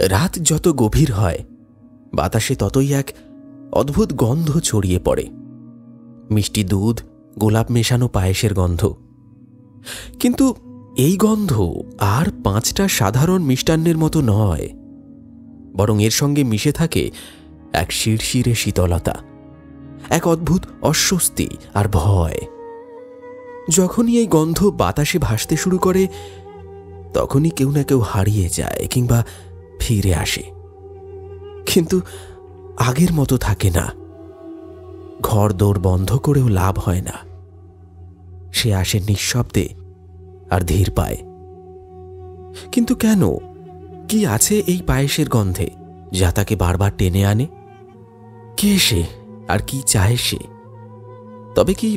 রাত যত গভীর হয় বাতাসে ততই এক অদ্ভুত গন্ধ ছড়িয়ে পড়ে। মিষ্টি দুধ, গোলাপ মেশানো পায়েসের গন্ধ। কিন্তু এই গন্ধ আর 5টা সাধারণ মিষ্টান্নের মতো নয়, বরং এর সঙ্গে মিশে থাকে এক শিরশিরে শীতলতা, এক অদ্ভুত অস্বস্তি আর ভয়। যখনই এই গন্ধ বাতাসে ভাসতে শুরু করে তখনই কেউ না কেউ হারিয়ে যায় কিংবা ফিরে আসে, কিন্তু আগের মতো থাকে না। ঘর দৌড় বন্ধ করেও লাভ হয় না। সে আসে নিঃশব্দে আর ধীর পায়। কিন্তু কেন? কি আছে এই পায়েসের গন্ধে যা তাকে বারবার টেনে আনে? কে সে আর কি চায় সে? তবে কি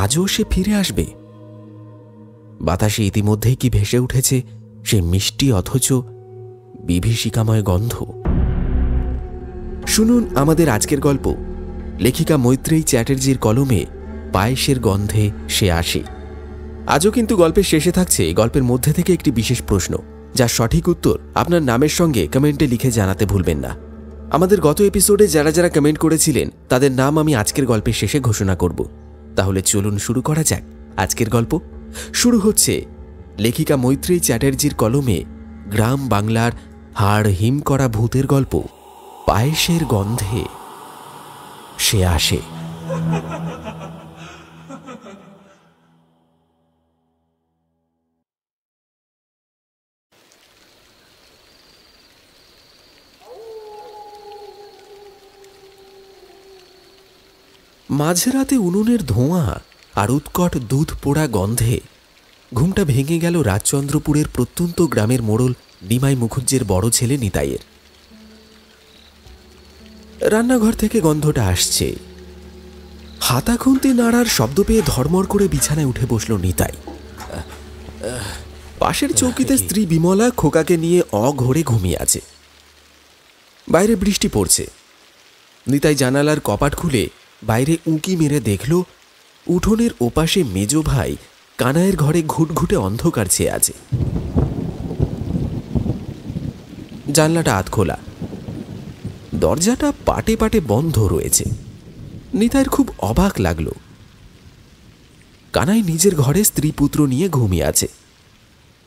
আজও সে ফিরে আসবে? বাতাসে ইতিমধ্যেই কি ভেসে উঠেছে সে মিষ্টি অথচ বিভীষিকাময় গন্ধ? শুনুন আমাদের আজকের গল্প, লেখিকা মৈত্রেয়ী চ্যাটার্জির কলমে পায়েসের গন্ধে সে আসে। আজও কিন্তু গল্পের শেষে থাকছে গল্পের মধ্যে থেকে একটি বিশেষ প্রশ্ন, যার সঠিক উত্তর আপনার নামের সঙ্গে কমেন্টে লিখে জানাতে ভুলবেন না। আমাদের গত এপিসোডে যারা যারা কমেন্ট করেছিলেন তাদের নাম আমি আজকের গল্পের শেষে ঘোষণা করব। তাহলে চলুন শুরু করা যাক আজকের গল্প। শুরু হচ্ছে লেখিকা মৈত্রেয়ী চ্যাটার্জির কলমে গ্রাম বাংলার হাড় হিম করা ভূতের গল্প পায়েসের গন্ধে সে আসে। মাঝরাতে উনুনের ধোঁয়া আর উৎকট দুধ পোড়া গন্ধে ঘুমটা ভেঙে গেল রাজচন্দ্রপুরের প্রত্যন্ত গ্রামের মোড়ল নিমাই মুখুজ্জের বড় ছেলে নিতাইয়ের। রান্নাঘর থেকে গন্ধটা আসছে। হাতা খুন্তি নাড়ার শব্দ পেয়ে ধর্মর করে বিছানায় উঠে বসল নিতাই। পাশের চৌকিতে স্ত্রী বিমলা খোকাকে নিয়ে অঘোরে ঘুমিয়ে আছে। বাইরে বৃষ্টি পড়ছে। নিতাই জানালার কপাট খুলে বাইরে উঁকি মেরে দেখল উঠোনের ওপাশে মেজ ভাই কানাইয়ের ঘরে ঘুটঘুটে অন্ধকার ছেয়ে আছে। জানলাটা আধখোলা, দরজাটা পাটে পাটে বন্ধ রয়েছে। নিতাইয়ের খুব অবাক লাগল। কানাই নিজের ঘরে স্ত্রী পুত্র নিয়ে ঘুমিয়ে আছে।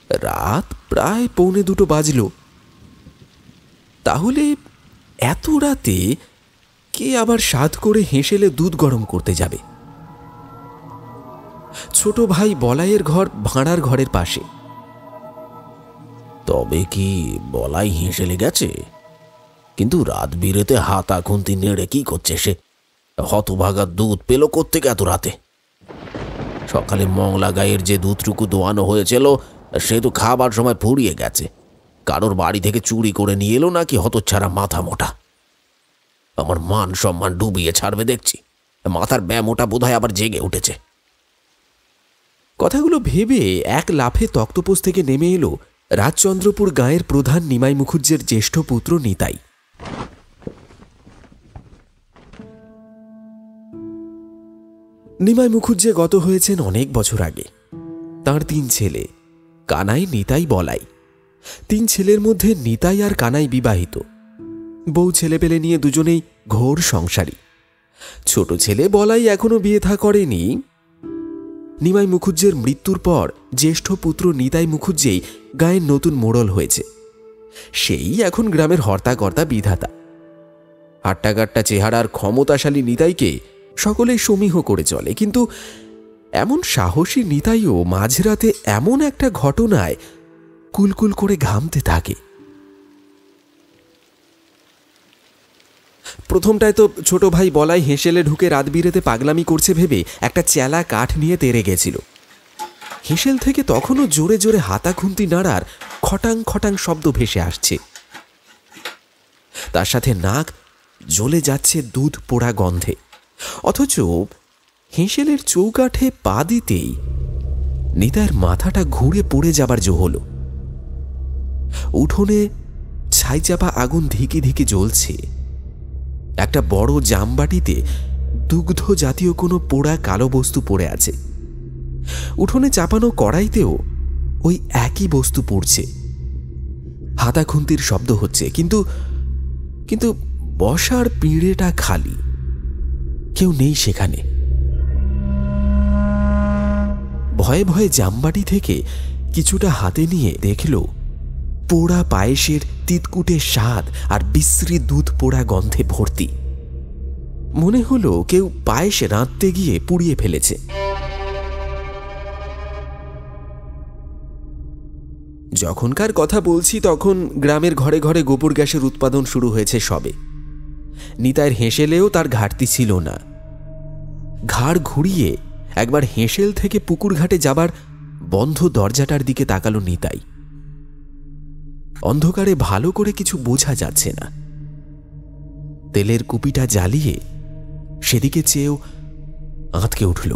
রাত প্রায় 1:45 বাজল। তাহলে এত রাতে কে আবার সাধ করে হেঁসেলে দুধ গরম করতে যাবে? ছোট ভাই বলাইয়ের ঘর ভাঁড়ার ঘরের পাশে। তবে কি বলাই হেঁসেলে গেছে? কিন্তু রাত বিরেতে হাতা খুন্তি নেড়ে কি করছে সে? হতভাগা দুধ পেল কোত্থেকে এত রাতে? সকালে মংলা গায়ের যে দুধটুকু দোয়ানো হয়েছিল সে তো খাবার সময় ফুরিয়ে গেছে। কারোর বাড়ি থেকে চুরি করে নিয়ে এলো নাকি হতচ্ছাড়া মাথা মোটা। আমার মান সম্মান ডুবিয়ে ছাড়বে দেখছি। মাথার ব্যামোটা বোধহয় আবার জেগে উঠেছে। কথাগুলো ভেবে এক লাফে তক্তপোষ থেকে নেমে এলো রাজচন্দ্রপুর গাঁয়ের প্রধান নিমাই মুখুজ্জের জ্যেষ্ঠ পুত্র নিতাই। নিমাই মুখুজ্জে গত হয়েছেন অনেক বছর আগে। তাঁর 3 ছেলে, কানাই, নিতাই, বলাই। 3 ছেলের মধ্যে নিতাই আর কানাই বিবাহিত। বউ ছেলেপেলে নিয়ে দুজনেই ঘোর সংসারী। ছোট ছেলে বলাই এখনো বিয়ে থা করেনি। নিমাই মুখুজ্জের মৃত্যুর পর জ্যেষ্ঠ পুত্র নিতাই মুখুজ্জেই গায়ের নতুন মোড়ল হয়েছে। সেই এখন গ্রামের হর্তাকর্তা বিধাতা। হাট্টাগাট্টা চেহারার ক্ষমতাশালী নিতাইকে সকলেই সমীহ করে চলে। কিন্তু এমন সাহসী নিতাইও মাঝরাতে এমন একটা ঘটনায় কুলকুল করে ঘামতে থাকে। প্রথমটায় তো ছোট ভাই বলাই হেঁসেলে ঢুকে রাত বিরেতে পাগলামি করছে ভেবে একটা চেলা কাঠ নিয়ে তেড়ে গেছিল। হেঁসেল থেকে তখনও জোরে জোরে হাতা খুন্তি নাড়ার খটাং খটাং শব্দ ভেসে আসছে। তার সাথে নাক জ্বলে যাচ্ছে দুধ পোড়া গন্ধে। অথচ হেঁসেলের চৌকাঠে পা দিতেই নিতাইয়ের মাথাটা ঘুরে পড়ে যাবার জো হল। উঠোনে ছাইচাপা আগুন ধিকি ধিকি জ্বলছে। একটা বড় জামবাটিতে দুগ্ধ জাতীয় কোনো পোড়া কালো বস্তু পড়ে আছে। উঠোনে চাপানো কড়াইতেও ওই একই বস্তু পড়ছে। হাতা খুন্তির শব্দ হচ্ছে, কিন্তু কিন্তু বসার পিঁড়েটা খালি, কেউ নেই সেখানে। ভয়ে ভয়ে জামবাটি থেকে কিছুটা হাতে নিয়ে দেখল পোড়া পায়েসের তিতকুটে স্বাদ আর বিশ্রী দুধ পোড়া গন্ধে ভর্তি। মনে হলো কেউ পায়েস রাঁধতে গিয়ে পুড়িয়ে ফেলেছে। যখনকার কথা বলছি তখন গ্রামের ঘরে ঘরে গোবর গ্যাসের উৎপাদন শুরু হয়েছে সবে। নিতাইয়ের হেঁসেলেও তার ঘাটতি ছিল না। ঘাড় ঘুরিয়ে একবার হেঁসেল থেকে পুকুর ঘাটে যাবার বন্ধ দরজাটার দিকে তাকালো নিতাই। অন্ধকারে ভালো করে কিছু বোঝা যাচ্ছে না। তেলের কুপিটা জ্বালিয়ে সেদিকে চেয়েও আঁতকে উঠল।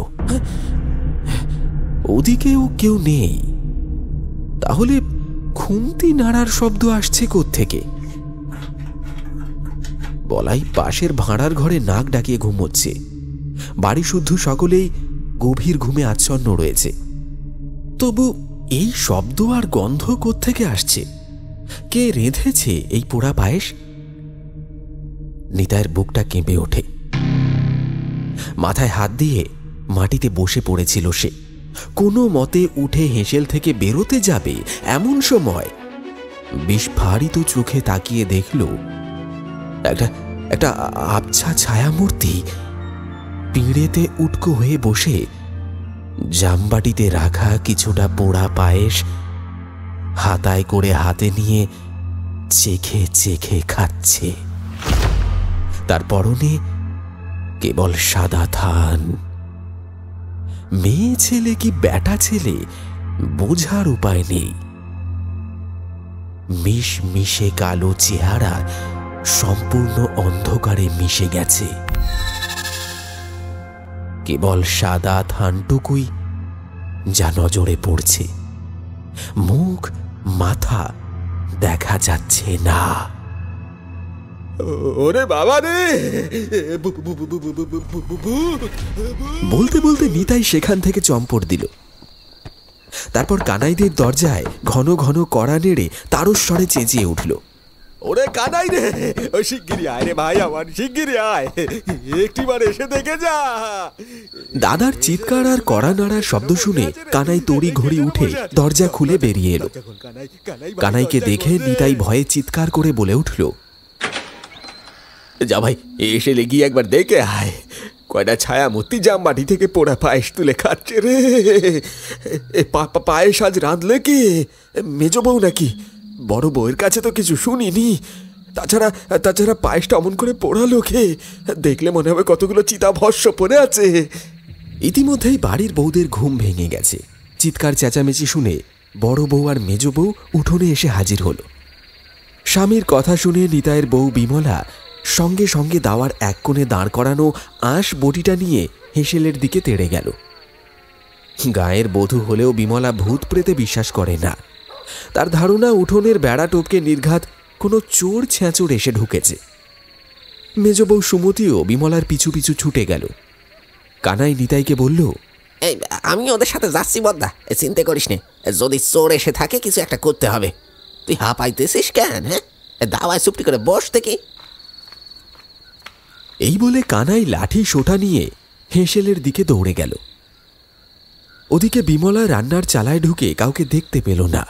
ওদিকেও কেউ নেই। তাহলে খুন্তি নাড়ার শব্দ আসছে কোত্থেকে? বলাই পাশের ভাঁড়ার ঘরে নাক ডাকিয়ে ঘুমোচ্ছে। বাড়ি শুদ্ধ সকলেই গভীর ঘুমে আচ্ছন্ন রয়েছে। তবু এই শব্দ আর গন্ধ কোত্থেকে আসছে? কে রেঁধেছে এই পোড়া পায়েস? নিতাইয়ের বুকটা কেঁপে ওঠে। মাথায় হাত দিয়ে মাটিতে বসে পড়েছিল সে। কোনো মতে উঠে হেঁসেল থেকে বেরোতে যাবে এমন সময় বিস্ফারিত চোখে তাকিয়ে দেখল একটা আবছা ছায়ামূর্তি পিঁড়েতে উটকো হয়ে বসে জামবাটিতে রাখা কিছুটা পোড়া পায়েস হাতায় করে হাতে নিয়ে চেখে চেখে খাচ্ছে। তার পরনে কেবল সাদা থান। মেয়ে ছেলে কি ব্যাটা ছেলে বোঝার উপায় নেই। মিশ মিশে কালো চেহারা সম্পূর্ণ অন্ধকারে মিশে গেছে। কেবল সাদা থানটুকুই যা নজরে পড়ছে। মুখ মাথা দেখা যাচ্ছে না। ওরে বাবা রে! বলতে বলতে নিতাই সেখান থেকে চম্পট দিল। তারপর কানাইদের দরজায় ঘন ঘন কড়া নেড়ে তারস্বরে চেঁচিয়ে উঠল, ওরে কানাই রে, ওই শিগগিরি আয় রে ভাই আমার, শিগগিরি আয়, একটিবার এসে দেখে যা। দাদার চিৎকার আর কড়া নাড়ার শব্দ শুনে কানাই তড়ি ঘড়ি উঠে দরজা খুলে বেরিয়ে এলো। কানাইকে দেখে নিতাই ভয়ে চিৎকার করে বলে উঠল, যা ভাই, এসে লেগিয়ে একবার দেখে আয়। কয়টা ছায়ামূর্তি জামবাটি থেকে পোড়া পায়েস তুলে খাচ্ছে রে। পায়েস আজ রাঁধলে কি মেজ বউ নাকি? বড় বউয়ের কাছে তো কিছু শুনিনি। তাছাড়া পায়েসটা অমন করে পোড়ালো কে? দেখলে মনে হবে কতগুলো চিতা ভস্য পড়ে আছে। ইতিমধ্যেই বাড়ির বউদের ঘুম ভেঙে গেছে। চিৎকার চেঁচামেচি শুনে বড় বউ আর মেজ বউ উঠোনে এসে হাজির হল। স্বামীর কথা শুনে নিতাইয়ের বউ বিমলা সঙ্গে সঙ্গে দাওয়ার এক কোণে দাঁড় করানো আঁশ বটিটা নিয়ে হেঁসেলের দিকে তেড়ে গেল। গায়ের বধূ হলেও বিমলা ভূত প্রেতে বিশ্বাস করে না। তার ধারণা উঠোনের বেড়া টপকে নির্ঘাত কোনো চোর ছ্যাঁচোর এসে ঢুকেছে। মেজ বউ সুমতিও বিমলার পিছু পিছু ছুটে গেল। কানাই নিতাইকে বলল, এই আমি ওদের সাথে যাচ্ছি বদ্দা, চিন্তা করিস নে। যদি চোর এসে থাকে কিছু একটা করতে হবে। তুই হাঁপাইতেছিস কেন? হ্যাঁ, দাওয়ায় চুপটি করে বস দেখি। এই বলে কানাই লাঠি সোটা নিয়ে হেঁসেলের দিকে দৌড়ে গেল। ওদিকে বিমলা রান্নার চালায় ঢুকে কাউকে দেখতে পেল না।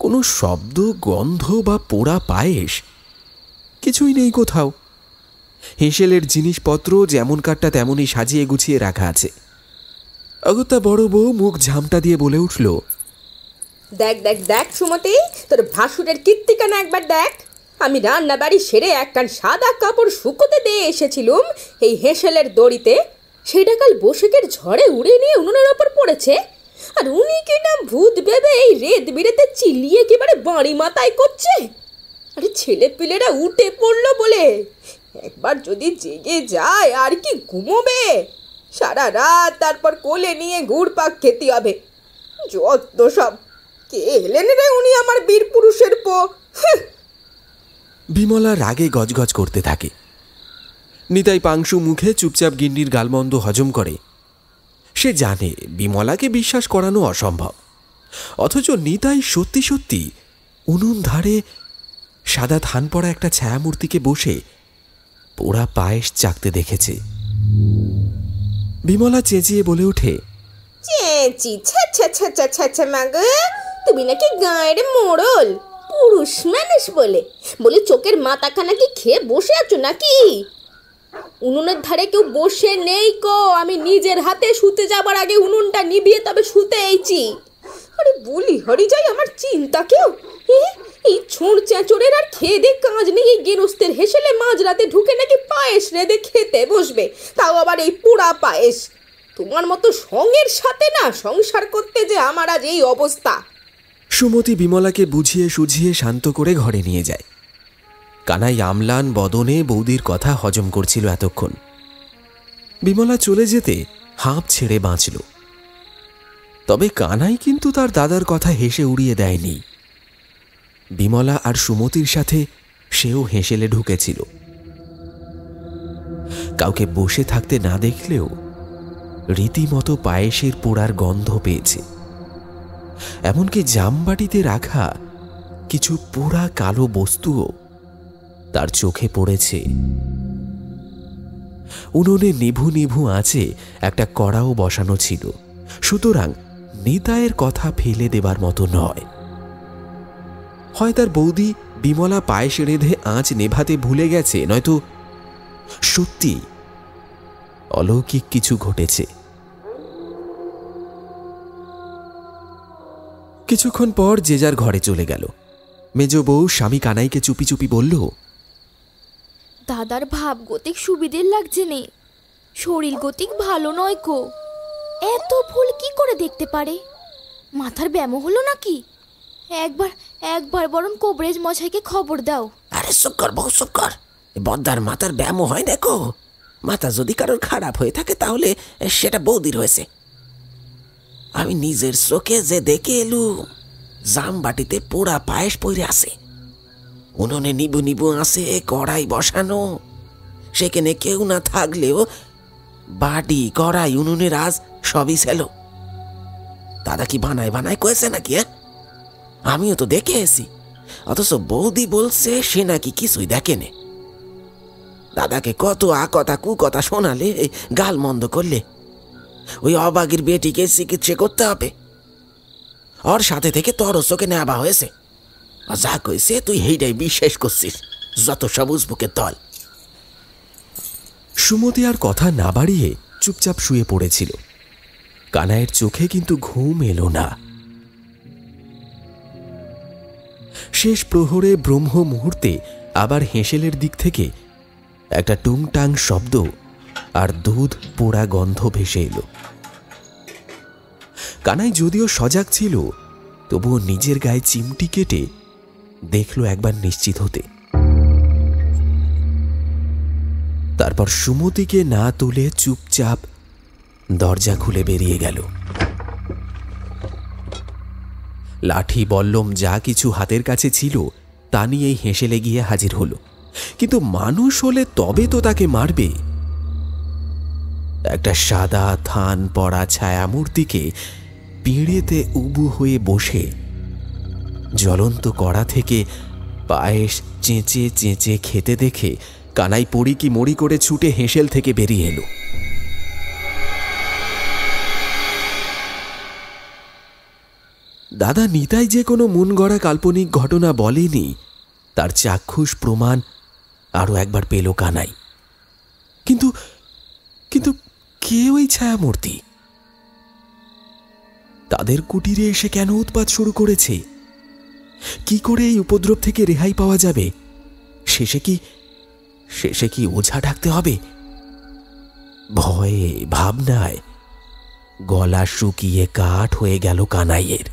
কোনো শব্দ, গন্ধ বা পোড়া পায়েস কিছুই নেই কোথাও। হেঁসেলের জিনিসপত্র যেমনকারটা তেমনই সাজিয়ে গুছিয়ে রাখা আছে। অগত্যা বড় বউ মুখ ঝামটা দিয়ে বলে উঠল, দেখ দেখ দেখ সুমতি, তোর ভাসুরের কীর্তিকানা একবার দেখ। আমি রান্না বাড়ি সেরে একখান সাদা কাপড় শুকোতে দিয়ে এসেছিলুম এই হেঁসেলের দড়িতে, সেটা কাল বসেকের ঝড়ে উড়ে নিয়ে উনুনের ওপর পড়েছে। আর উনি কি না ভূত ভেবে এই রেত বিরেতে চিল্লিয়ে একেবারে বাড়ি মাথায় করছে। আরে ছেলে পিলেরা উঠে পড়লো বলে একবার যদি জেগে যায় আর কি ঘুমোবে সারা রাত, তারপর কোলে নিয়ে গুড়পাক খেতে হবে। যত সব, কে এলেন রে উনি আমার বীর পুরুষের পো। বিমলা রাগে গজগজ করতে থাকে। নিতাই পাংশু মুখে চুপচাপ গিন্নির গালমন্দ হজম করে। সে জানে বিমলাকে বিশ্বাস করানো অসম্ভব, অথচ নিতাই সত্যি সত্যি উনুন ধারে সাদা ধান পড়া একটা ছায়ামূর্তিকে বসে পোড়া পায়েস চাকতে দেখেছে। বিমলা চেঁচিয়ে বলে ওঠে, চেঁচি মাগো, তুমি নাকি গাঁয়ের মোড়ল, পুরুষ মানুষ বলে বলে চোখের মাথাখানা কি খেয়ে বসে আছো নাকি? উনুনের ধারে কেউ বসে নেই কো, আমি নিজের হাতে শুতে যাবার আগে উনুনটা নিভিয়ে তবে শুতে এইছি। আরে বলি হরি যাই আমার চিন্তা কেউ, এই ছোঁড় চেঁচড়ের আর খেয়ে দে কাজ নেই, এই গেরস্তের হেসেলে মাঝরাতে ঢুকে নাকি পায়েস রেঁধে খেতে বসবে, তাও আবার এই পোড়া পায়েস। তোমার মতো সঙ্গের সাথে না সংসার করতে যে আমার আজ এই অবস্থা। সুমতি বিমলাকে বুঝিয়ে সুঝিয়ে শান্ত করে ঘরে নিয়ে যায়। কানাই আমলান বদনে বৌদির কথা হজম করছিল এতক্ষণ। বিমলা চলে যেতে হাঁপ ছেড়ে বাঁচল। তবে কানাই কিন্তু তার দাদার কথা হেসে উড়িয়ে দেয়নি। বিমলা আর সুমতির সাথে সেও হেসেলে ঢুকেছিল। কাউকে বসে থাকতে না দেখলেও রীতিমতো পায়েসের পোড়ার গন্ধ পেয়েছে। এমনকি জামবাটিতে রাখা কিছু পোড়া কালো বস্তুও তার চোখে পড়েছে। উনুনে নিভু নিভু আঁচে একটা কড়াও বসানো ছিল, সুতরাং নিতাইয়ের কথা ফেলে দেবার মতো নয়। হয় তার বৌদি বিমলা পায়েস রেঁধে আঁচ নেভাতে ভুলে গেছে, নয়তো সত্যি অলৌকিক কিছু ঘটেছে। কিছুক্ষণ পর যে যার ঘরে চলে গেল। মেজ বউ স্বামী কানাইকে চুপি চুপি বলল, দাদার ভাব গতিক সুবিধের লাগছে নে, শরীর গতিক ভালো নয় কো। এত ভুল কি করে দেখতে পারে? মাথার ব্যামো হলো নাকি? একবার বরং কবরেজ মশাইকে খবর দাও। আরে চুপ কর বউ, চুপ কর। বদ্দার মাথার ব্যায়ামও হয় দেখো। মাথা যদি কারোর খারাপ হয়ে থাকে তাহলে সেটা বৌদির হয়েছে। আমি নিজের চোখে যে দেখে এলুম, জামবাটিতে পোড়া পায়েস পইরে আছে, উনুনে নিবু নিবু আছে, কড়াই বসানো। সেখানে কেউ না থাকলেও বাটি কড়াই উনুনের আজ সবই ছিল। দাদা কি বানায় বানায় কয়েছে নাকি? আমিও তো দেখে এসি, অথচ বৌদি বলছে সে নাকি কিছুই দেখেনে। দাদাকে কত আকথা কুকথা শোনালে, গাল মন্দ করলে, ওই অবাগের বেটিকে চিকিৎসা করতে হবে। ওর সাথে থেকে তোর চোখে নেওয়া হয়েছে। যা কইছে তুই হেইটাই বিশ্বাস করছিস, যত সবুজ বুকের দল। সুমতি আর কথা না বাড়িয়ে চুপচাপ শুয়ে পড়েছিল। কানাইয়ের চোখে কিন্তু ঘুম এলো না। শেষ প্রহরে ব্রহ্ম মুহূর্তে আবার হেঁসেলের দিক থেকে একটা টুংটাং শব্দ আর দুধ পোড়া গন্ধ ভেসে এলো। কানাই যদিও সজাগ ছিল, তবুও নিজের গায়ে চিমটি কেটে দেখল একবার নিশ্চিত হতে। তারপর সুমতিকে না তুলে চুপচাপ দরজা খুলে বেরিয়ে গেল। লাঠি বল্লম যা কিছু হাতের কাছে ছিল তা নিয়েই হেসেলে গিয়ে হাজির হলো। কিন্তু মানুষ হলে তবে তো তাকে মারবে। একটা সাদা থান পড়া ছায়ামূর্তিকে পিঁড়েতে উবু হয়ে বসে জ্বলন্ত কড়া থেকে পায়েস চেঁচে চেঁচে খেতে দেখে কানাই পড়ি কি মরি করে ছুটে হেঁসেল থেকে বেরিয়ে এলো। দাদা নিতাই যে কোনো মন গড়া কাল্পনিক ঘটনা বলেনি, তার চাক্ষুষ প্রমাণ আরো একবার পেল কানাই। কিন্তু কিন্তু কে ওই ছায়ামূর্তি? তাদের কুটিরে এসে কেন উৎপাত শুরু করেছে? কি করে এই উপদ্রব থেকে রেহাই পাওয়া যাবে? শেষে কি ওঝা ডাকতে হবে? ভয়ে ভাবনায় গলা শুকিয়ে কাঠ হয়ে গেল কানাইয়ের।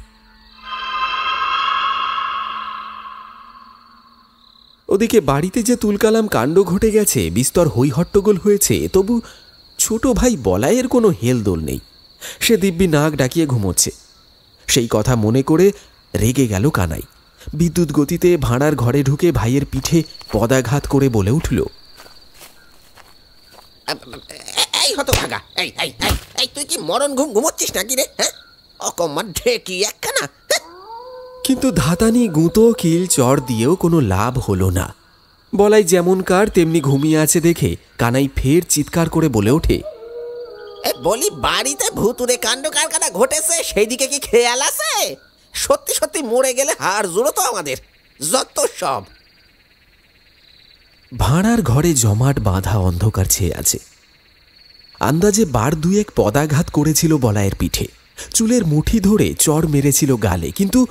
ওদিকে বাড়িতে যে তুলকালাম কাণ্ড ঘটে গেছে, বিস্তর হইহট্টগোল হয়েছে, তবু ছোট ভাই বলাইয়ের কোনো হেলদোল নেই। সে দিব্যি নাক ডাকিয়ে ঘুমোচ্ছে। সেই কথা মনে করে রেগে গেল কানাই। বিদ্যুৎ গতিতে ভাঁড়ার ঘরে ঢুকে ভাইয়ের পিঠে পদাঘাত করে বলে উঠল, এই হতভাগা, এই এই এই তুই কি মরণ ঘুম ঘুমোচ্ছিস নাকি রে? হ্যাঁ, অকম্মার ঢেকি একখানা। কিন্তু ধাতানি গুঁতো কিল চর দিয়েও কোনো লাভ হলো না। বলাই যেমনকার তেমনি ঘুমিয়ে আছে দেখে কানাই ফের চিৎকার করে বলে ওঠে, বলি বাড়িতে ভুতুরে কাণ্ড কারখানা ঘটেছে, সেই দিকে কি খেয়াল আছে? সত্যি সত্যি মরে গেলে হাড় জোড়ো তো আমাদের যত সব। ভাঁড়ার ঘরে জমাট বাঁধা অন্ধকার ছেয়ে আছে। আন্দাজে বার দুয়েক পদাঘাত করেছিল বলাইয়ের পিঠে, চুলের মুঠি ধরে চড় মেরেছিল গালে, কিন্তু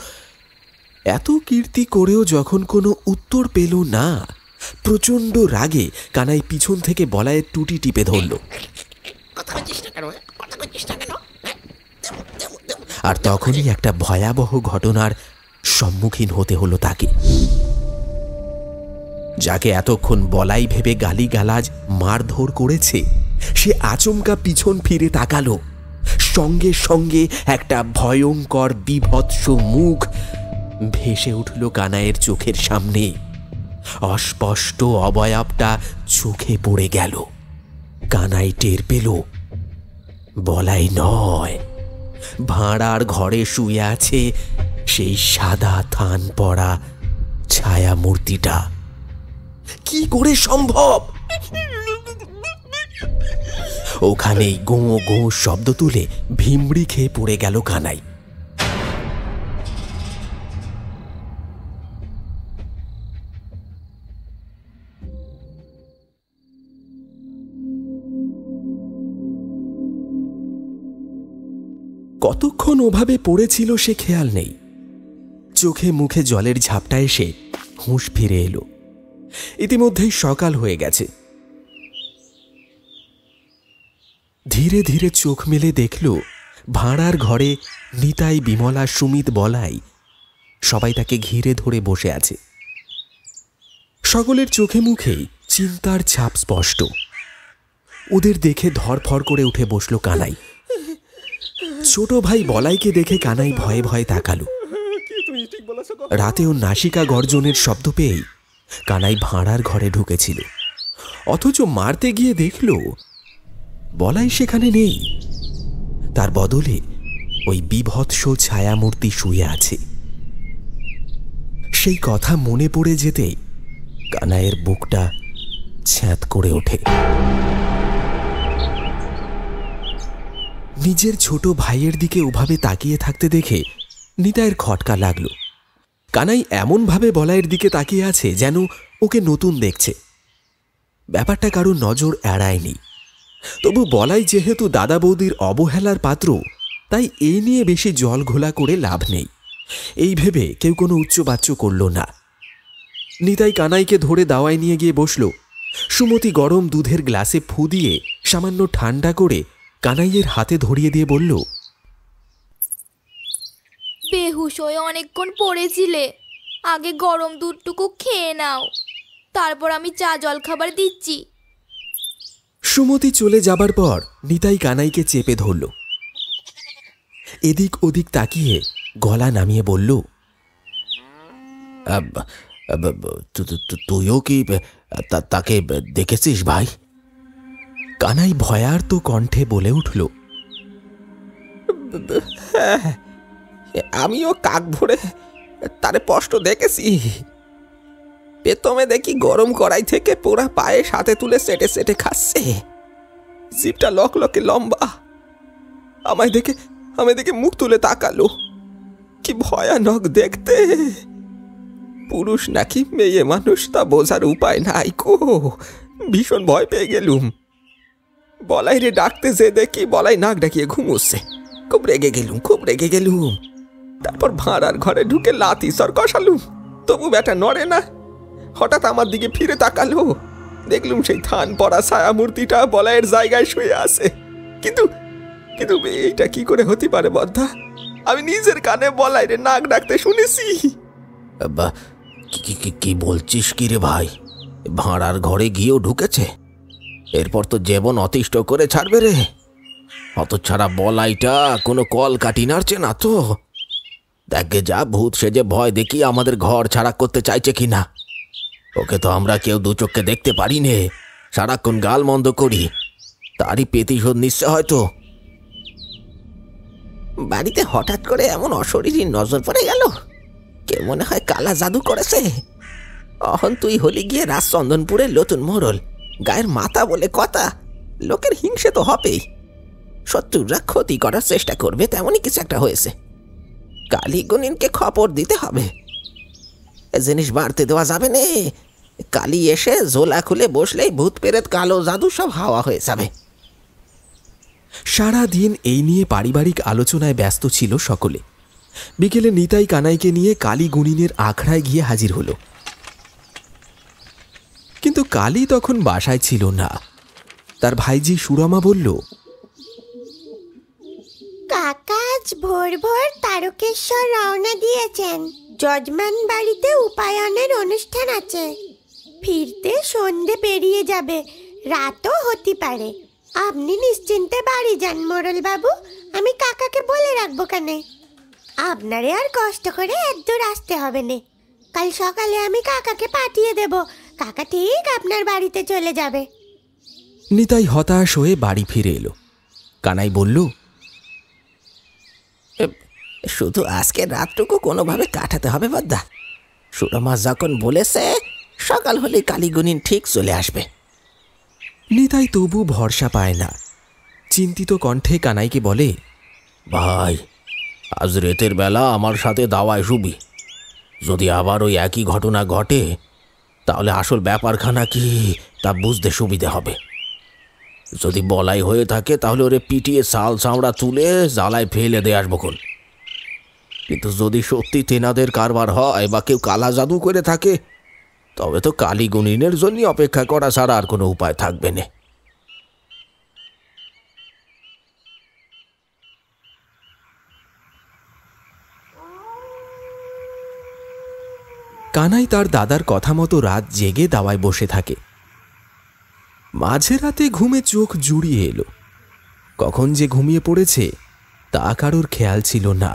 এত কীর্তি করেও যখন কোনো উত্তর পেল না, প্রচণ্ড রাগে কানাই পিছন থেকে বলাইয়ের টুটি টিপে ধরল। আর তখনই একটা ভয়াবহ ঘটনার সম্মুখীন হতে হলো তাকে। যাকে এতক্ষণ বলাই ভেবে গালিগালাজ মারধর করেছে, সে আচমকা পিছন ফিরে তাকালো। সঙ্গে সঙ্গে একটা ভয়ঙ্কর বীভৎস মুখ ভেসে উঠল কানাইয়ের চোখের সামনে। অস্পষ্ট অবয়বটা চোখে পড়ে গেল। কানাই টের পেল বলাই নয়, ভাঁড়ার ঘরে শুয়ে আছে সেই সাদা থান পরা ছায়া মূর্তিটা। কি করে সম্ভব? ওখানেই গোঁ গোঁ শব্দ তুলে ভিমড়ি খেয়ে পড়ে গেল কানাই। কতক্ষণ ওভাবে পড়েছিল সে খেয়াল নেই। চোখে মুখে জলের ঝাপটা এসে হুঁশ ফিরে এলো। ইতিমধ্যেই সকাল হয়ে গেছে। ধীরে ধীরে চোখ মেলে দেখল ভাঁড়ার ঘরে নিতাই, বিমলা, সুমিত, বলাই সবাই তাকে ঘিরে ধরে বসে আছে। সকলের চোখে মুখেই চিন্তার ছাপ স্পষ্ট। ওদের দেখে ধরফর করে উঠে বসল কানাই। ছোট ভাই বলাইকে দেখে কানাই ভয়ে ভয়ে তাকালো। রাতে ও নাসিকা গর্জনের শব্দ পেয়েই কানাই ভাঁড়ার ঘরে ঢুকেছিল, অথচ মারতে গিয়ে দেখল বলাই সেখানে নেই। তার বদলে ওই বীভৎস ছায়ামূর্তি শুয়ে আছে। সেই কথা মনে পড়ে যেতে কানাইয়ের বুকটা ছ্যাঁত করে ওঠে। নিজের ছোট ভাইয়ের দিকে ওভাবে তাকিয়ে থাকতে দেখে নিতাইয়ের খটকা লাগলো। কানাই এমনভাবে বলাইয়ের দিকে তাকিয়ে আছে যেন ওকে নতুন দেখছে। ব্যাপারটা কারো নজর এড়ায়নি। তবু বলাই যেহেতু দাদা বৌদির অবহেলার পাত্র, তাই এই নিয়ে বেশি জল ঘোলা করে লাভ নেই, এই ভেবে কেউ কোনো উচ্চবাচ্য করল না। নিতাই কানাইকে ধরে দাওয়ায় নিয়ে গিয়ে বসল। সুমতি গরম দুধের গ্লাসে ফু দিয়ে সামান্য ঠান্ডা করে কানাইয়ের হাতে ধরিয়ে দিয়ে বলল, বেহুশ হয়ে অনেকক্ষণ পড়েছিলে, আগে গরম দুধটুকু খেয়ে নাও, তারপর আমি চা জল খাবার দিচ্ছি। সুমতি চলে যাবার পর নিতাই কানাইকে চেপে ধরল। এদিক ওদিক তাকিয়ে গলা নামিয়ে বলল, তুইও কি তাকে দেখেছিস ভাই? কানাই ভয়ার্ত কণ্ঠে বলে উঠল, হ্যাঁ, আমিও কাক ভরে তারে স্পষ্ট দেখেছি। পেতমে দেখি গরম কড়াই থেকে পোড়া পায়ে সাথে তুলে সেটে সেটে খাচ্ছে। জিপটা লকলকে লম্বা। আমায় দেখে মুখ তুলে তাকালো। কি ভয়ানক দেখতে! পুরুষ নাকি মেয়ে মানুষ তা বোঝার উপায় নাই কো। ভীষণ ভয় পেয়ে গেলুম। বলাই রে ডাকতে যে দেখি বলাই নাক ডাকিয়ে ঘুমোচ্ছে। খুব রেগে গেলুম। তারপর ভাঁড়ার ঘরে ঢুকে লাথি সর কষালুম, তবু ব্যাটা নড়ে না। হঠাৎ আমার দিকে ফিরে তাকালো, দেখলুম সেই থান পরা ছায়ামূর্তিটা বলাইয়ের জায়গায় শুয়ে আছে। কিন্তু এইটা কি করে হতে পারে বদ্ধা? আমি নিজের কানে বলাই রে নাক ডাকতে শুনেছি। কি বলছিস কি রে ভাই? ভাঁড়ার ঘরে গিয়েও ঢুকেছে? এরপর তো জীবন অতিষ্ঠ করে ছাড়বে রে। অত ছাড়া বলাইটা কোনো কল কাটি নাড়ছে না তো। দেখে যা ভূত সেজে ভয় দেখি আমাদের ঘর ছাড়া করতে চাইছে কিনা। ওকে তো আমরা কেউ দু চোখে দেখতে পারি নে, সারাক্ষণ গাল মন্দ করি। তারই প্রতিশোধ নিশ্চয় হয়তো। বাড়িতে হঠাৎ করে এমন অশরীরী নজর পড়ে গেল। কে মনে হয় কালা জাদু করেছে। অহন তুই হলি গিয়ে রাজচন্দনপুরের নতুন মোড়ল, গায়ের মাথা বলে কথা, লোকের হিংসে তো হবেই। শত্রুরা ক্ষতি করার চেষ্টা করবে, তেমনই কিছু একটা হয়েছে। কালী গুণিনকে খবর দিতে হবে। এ জিনিস বাড়তে দেওয়া যাবে না। কালী এসে জোলা খুলে বসলেই ভূত পেরেত কালো জাদু সব হাওয়া হয়ে যাবে। সারাদিন এই নিয়ে পারিবারিক আলোচনায় ব্যস্ত ছিল সকলে। বিকেলে নিতাই কানাইকে নিয়ে কালী গুণিনের আখড়ায় গিয়ে হাজির হলো। কিন্তু কালী তখন বাসায় ছিল না। তার ভাইজি সুরমা বলল, কাকা আজ ভোর ভোর তারকেশ্বর রওনা দিয়েছেন। যজমান বাড়িতে উপায়নের অনুষ্ঠান আছে। ফিরতে সন্ধে পেরিয়ে যাবে, রাতও হতে পারে। আপনি নিশ্চিন্তে বাড়ি যান মোড়ল বাবু, আমি কাকাকে বলে রাখবো কেনে। আপনারে আর কষ্ট করে এত দূর আসতে হবে না। কাল সকালে আমি কাকাকে পাঠিয়ে দেব, কাকা ঠিক আপনার বাড়িতে চলে যাবে। নিতাই হতাশ হয়ে বাড়ি ফিরে এলো। কানাই বলল, শুধু আজকের রাতটুকু কোনোভাবে কাটাতে হবে বদ্দা। সুরমা যখন বলেছে সকাল হলে কালীগুণিন ঠিক চলে আসবে। নিতাই তবু ভরসা পায় না। চিন্তিত কণ্ঠে কানাইকে বলে, ভাই, আজ রাতের বেলা আমার সাথে দাওয়ায় শুবি। যদি আবার ওই একই ঘটনা ঘটে তাহলে আসল ব্যাপারখানা কি তা বুঝতে সুবিধে হবে। যদি বলাই হয়ে থাকে তাহলে ওরে পিটিয়ে সাল চামড়া তুলে জ্বালায় ফেলে দিয়ে আসবো কোন। কিন্তু যদি সত্যি তেনাদের কারবার হয় বা কেউ কালা জাদু করে থাকে, তবে তো কালী গুণিনের জন্য অপেক্ষা করা ছাড়া আর কোনো উপায় থাকবে না। কানাই তার দাদার কথা মতো রাত জেগে দাওয়ায় বসে থাকে। মাঝরাতে ঘুমে চোখ জুড়িয়ে এলো। কখন যে ঘুমিয়ে পড়েছে তা কারোর খেয়াল ছিল না।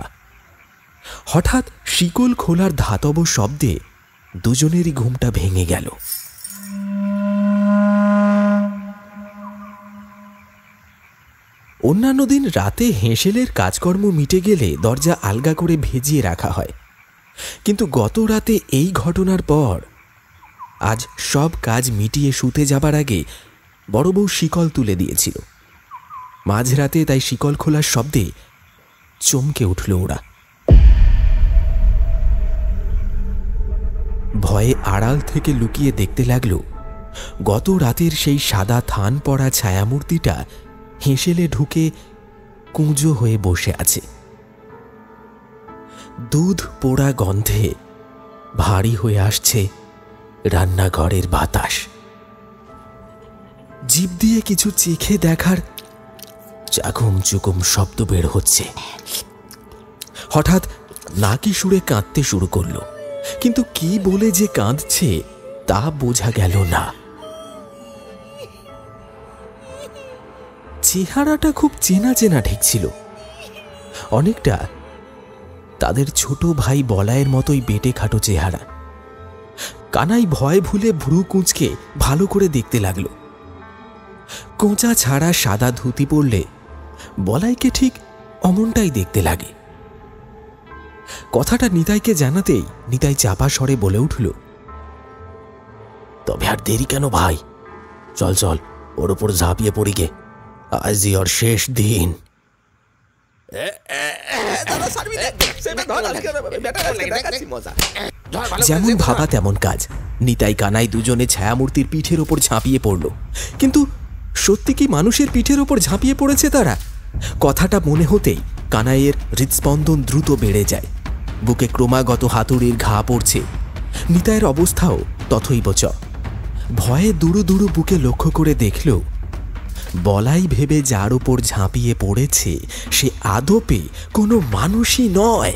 হঠাৎ শিকল খোলার ধাতব শব্দে দুজনেরই ঘুমটা ভেঙে গেল। অন্যান্য দিন রাতে হেঁসেলের কাজকর্ম মিটে গেলে দরজা আলগা করে ভেজিয়ে রাখা হয়, কিন্তু গত রাতে এই ঘটনার পর আজ সব কাজ মিটিয়ে শুতে যাবার আগে বড় বউ শিকল তুলে দিয়েছিল। মাঝরাতে তাই শিকল খোলার শব্দে চমকে উঠল ওরা। ভয়ে আড়াল থেকে লুকিয়ে দেখতে লাগল গত রাতের সেই সাদা থান পড়া ছায়ামূর্তিটা হেঁসেলে ঢুকে কুঁজো হয়ে বসে আছে। দুধ পোড়া গন্ধে ভারী হয়ে আসছে রান্নাঘরের বাতাস। জিভ দিয়ে কিছু চেখে দেখার চাকুম চুকুম শব্দ বের হচ্ছে। হঠাৎ নাকি সুরে কাঁদতে শুরু করলো, কিন্তু কি বলে যে কাঁদছে তা বোঝা গেল না। চেহারাটা খুব চেনা চেনা ঠেকছিল, অনেকটা তাদের ছোট ভাই বলায়ের মতোই বেটে খাটো চেহারা। কানাই ভয় ভুলে ভ্রু কুঁচকে ভালো করে দেখতে লাগলো। কোঁচা ছাড়া সাদা ধুতি পরলে বলাইকে ঠিক অমনটাই দেখতে লাগে। কথাটা নিতাইকে জানাতেই নিতাই চাপা স্বরে বলে উঠল, তবে আর দেরি কেন ভাই, চল চল ওর উপর ঝাঁপিয়ে পড়ি গে, আজই ওর শেষ দিন। যেমন ভাবা তেমন কাজ। নিতাই কানাই দুজনে ছায়ামূর্তির পিঠের ওপর ঝাঁপিয়ে পড়ল, কিন্তু সত্যি কি মানুষের পিঠের ওপর ঝাঁপিয়ে পড়েছে তারা? কথাটা মনে হতেই কানাইয়ের হৃদস্পন্দন দ্রুত বেড়ে যায়, বুকে ক্রমাগত হাতুড়ির ঘা পড়ছে। নিতাইয়ের অবস্থাও তথৈব চ। ভয়ে দুরু দুরু বুকে লক্ষ্য করে দেখল বলাই ভেবে যার উপর ঝাঁপিয়ে পড়েছে সে আদপে কোনো মানুষই নয়,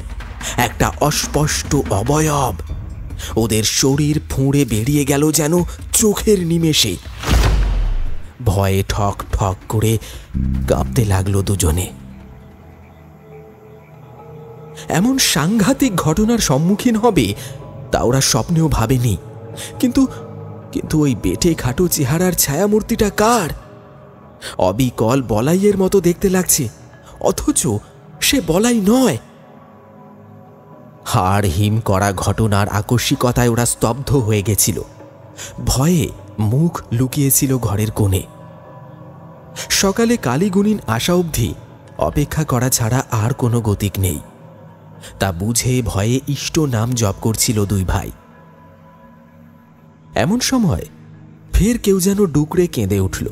একটা অস্পষ্ট অবয়ব। ওদের শরীর ফুঁড়ে বেরিয়ে গেল যেন চোখের নিমেষে। ভয়ে ঠক ঠক করে কাঁপতে লাগলো দুজনে। এমন সাংঘাতিক ঘটনার সম্মুখীন হবে তা ওরা স্বপ্নেও ভাবেনি। কিন্তু কিন্তু ওই বেটে খাটো চেহারার ছায়ামূর্তিটা কার? অবিকল বলাইয়ের মতো দেখতে লাগছে, অথচ সে বলাই নয়। হাড় হিম করা ঘটনার আকস্মিকতায় ওরা স্তব্ধ হয়ে গেছিল। ভয়ে মুখ লুকিয়েছিল ঘরের কোণে। সকালে কালীগুণিন আসা অবধি অপেক্ষা করা ছাড়া আর কোনো গতিক নেই। তা বুঝে ভয়ে ইষ্ট নাম জপ করছিল দুই ভাই। এমন সময় ফের কেউ যেন ডুকরে কেঁদে উঠল।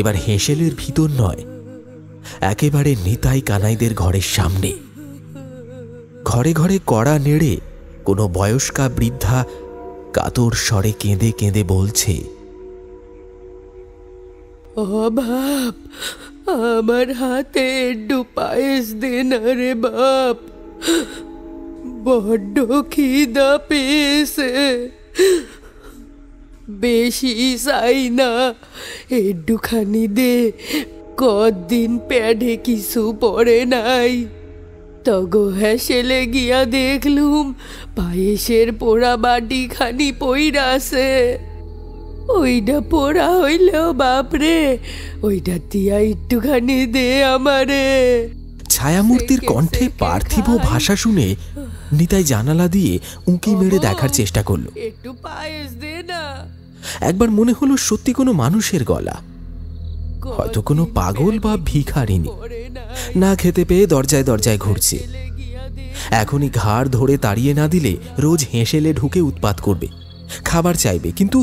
এবার হেঁসেলের ভিতর নয়, একেবারে নিতাই কানাইদের ঘরের সামনে। ঘরে ঘরে কড়া নেড়ে কোনো বয়স্কা বৃদ্ধা কাতর স্বরে কেঁদে কেঁদে বলছে, ও বাপ, আমার হাতে একটু পায়েস দে না রে বাপ, বড্ড খিদা পেয়েছে, বেশি চাই না, একটুখানি দে, কদিন প্যাডে কিছু পড়ে নাই। তগো হেসেলে গিয়া দেখলুম পায়েসের পোড়া বাটি খানি পইরাছে, ওইটা পোড়া হইলেও বাপরে, ওইটা তিয়া একটুখানি দে আমারে। ছায়ামূর্তির কণ্ঠে পার্থিব ভাষা শুনে নিতাই জানালা দিয়ে উঁকি মেরে দেখার চেষ্টা করল। একটু পায়েস দে না। একবার মনে হলো সত্যি কোনো মানুষের গলা, হয়তো কোনো পাগল বা ভিখারিনী না খেতে পেয়ে দরজায় দরজায় ঘুরছে। এখনই ঘাড় ধরে তাড়িয়ে না দিলে রোজ হেঁসেলে ঢুকে উৎপাত করবে, খাবার চাইবে। কিন্তু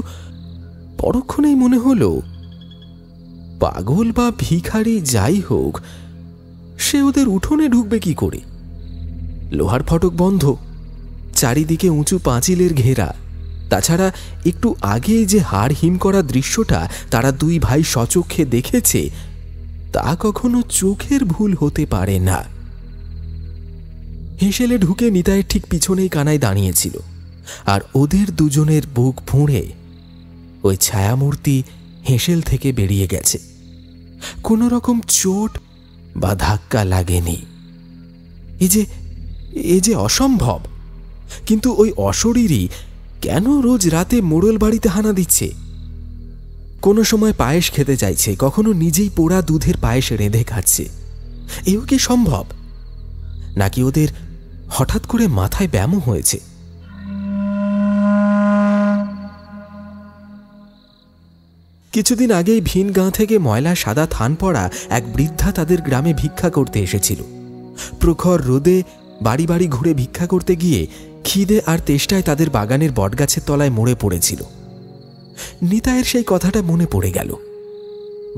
পরক্ষণেই মনে হলো পাগল বা ভিখারি যাই হোক, সে ওদের উঠোনে ঢুকবে কি করে? লোহার ফটক বন্ধ, চারিদিকে উঁচু পাঁচিলের ঘেরা। তাছাড়া একটু আগেই যে হাড় হিম করা দৃশ্যটা তারা দুই ভাই সচক্ষে দেখেছে, তা কখনো চোখের ভুল হতে পারে না। হেঁসেলে ঢুকে নিতাইয়ের ঠিক পিছনেই কানাই দাঁড়িয়েছিল, আর ওদের দুজনের বুক ফুঁড়ে ওই ছায়ামূর্তি হেঁসেল থেকে বেরিয়ে গেছে। কোনো রকম চোট বা ধাক্কা লাগেনি। এ যে অসম্ভব। কিন্তু ওই অশরীরই কেন রোজ রাতে মোড়ল বাড়িতে হানা দিচ্ছে? কোনো সময় পায়েস খেতে চাইছে, কখনো নিজেই পোড়া দুধের পায়েস রেঁধে খাচ্ছে। এও কি সম্ভব? নাকি ওদের হঠাৎ করে মাথায় ব্যামো হয়েছে? কিছুদিন আগেই ভিন গাঁ থেকে ময়লা সাদা থান পড়া এক বৃদ্ধা তাদের গ্রামে ভিক্ষা করতে এসেছিল। প্রখর রোদে বাড়ি বাড়ি ঘুরে ভিক্ষা করতে গিয়ে খিদে আর তেষ্টায় তাদের বাগানের বটগাছের তলায় মরে পড়েছিল। নিতাইয়ের সেই কথাটা মনে পড়ে গেল।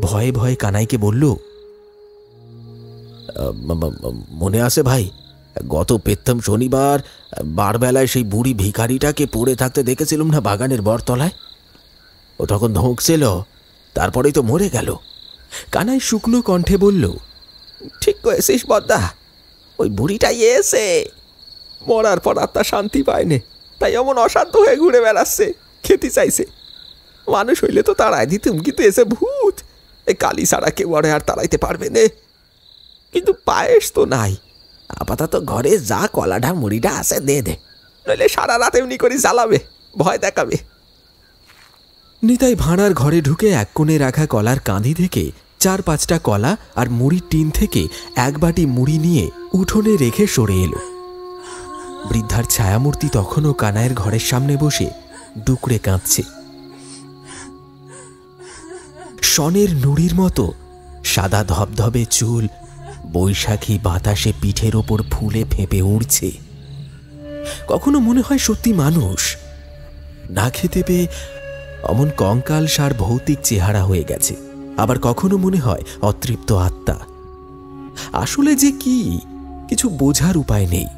ভয়ে ভয়ে কানাইকে বলল, মনে আছে ভাই, গত পেত্তম শনিবার বারবেলায় সেই বুড়ি ভিখারিটাকে পড়ে থাকতে দেখেছিলাম না বাগানের বটতলায়? ও তখন ধোঁকছিল, তারপরেই তো মরে গেল। কানাই শুকনো কণ্ঠে বলল, ঠিক কয়েছিস বদ্দা, ওই বুড়িটাই এসে মরার পর আত্মা শান্তি পায়নি, তাই এমন অসাধ্য হয়ে ঘুরে বেড়াচ্ছে, খেতে চাইছে। মানুষ হইলে তো তাড়াই দিতুম, কিন্তু এসে ভূত, এই কালি ছাড়া কেউ আর তাড়াইতে পারবে না। কিন্তু পায়েস তো নাই, আপাতত ঘরে যা কলাটা মুড়িটা আছে দে, নইলে সারা রাত এমনি করে জ্বালাবে, ভয় দেখাবে। নিতাই ভাঁড়ার ঘরে ঢুকে এক কোণে রাখা কলার কাঁধি থেকে 4-5টা কলা আর মুড়ির টিন থেকে এক বাটি মুড়ি নিয়ে উঠোনে রেখে সরে এলো। বৃদ্ধার ছায়ামূর্তি তখনও কানাইয়ের ঘরের সামনে বসে ডুকরে কাঁদছে। শনের নুড়ির মতো সাদা ধবধবে চুল বৈশাখী বাতাসে পিঠের ওপর ফুলে ফেঁপে উড়ছে। কখনো মনে হয় সত্যি মানুষ, না খেতে পেয়ে অমন কঙ্কাল সার ভৌতিক চেহারা হয়ে গেছে। আবার কখনো মনে হয় অতৃপ্ত আত্মা। আসলে যে কি কিছু বোঝার উপায় নেই।